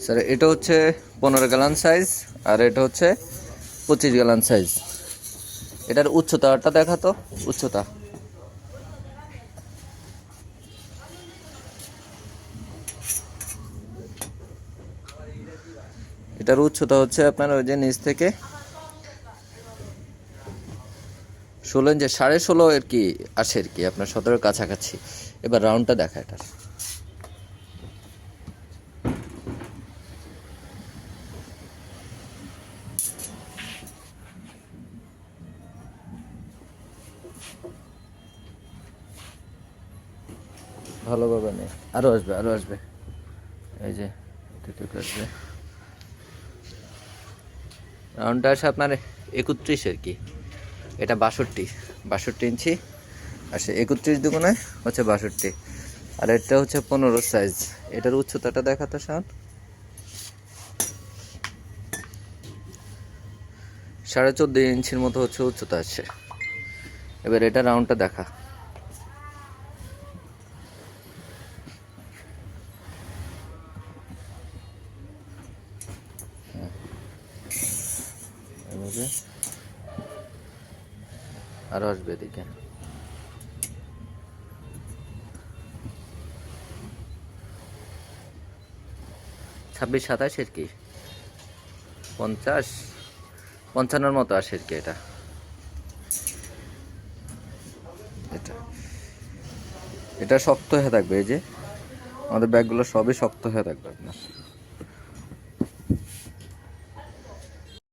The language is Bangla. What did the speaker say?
স্যার এটা হচ্ছে 15 গ্যালন সাইজ, আর এটা হচ্ছে 25 গ্যালন সাইজ। এটার উচ্চতাটা দেখাতো, উচ্চতা। এটার উচ্চতা হচ্ছে আপনার ওই যে নিচ থেকে 16 ইঞ্চি, 16.5 আর কি আসে আর কি, আপনার 17-এর কাছাকাছি। এবার রাউন্ডটা দেখা এটার। ভালোভাবে নেই, আরও আসবে, আরও আসবে। এই যে এতটুকু আসবে। রাউন্ডটা আসে আপনার 31 আর কি। এটা 62 ইঞ্চি আসে। 31 দুগুণে হচ্ছে 62, আর এটা হচ্ছে 15 সাইজ। এটার উচ্চতাটা দেখাতো শান। 14.5 ইঞ্চির মতো হচ্ছে উচ্চতা আসছে। এবার এটা রাউন্ডটা দেখা। এভাবে আরও আসবে এদিকে। 26-27 আর কি, 50-55 মতো আসে আর কি। এটা এটা এটা শক্ত হয়ে থাকবে। এই যে আমাদের ব্যাগগুলো সবই শক্ত হয়ে থাকবে আপনার।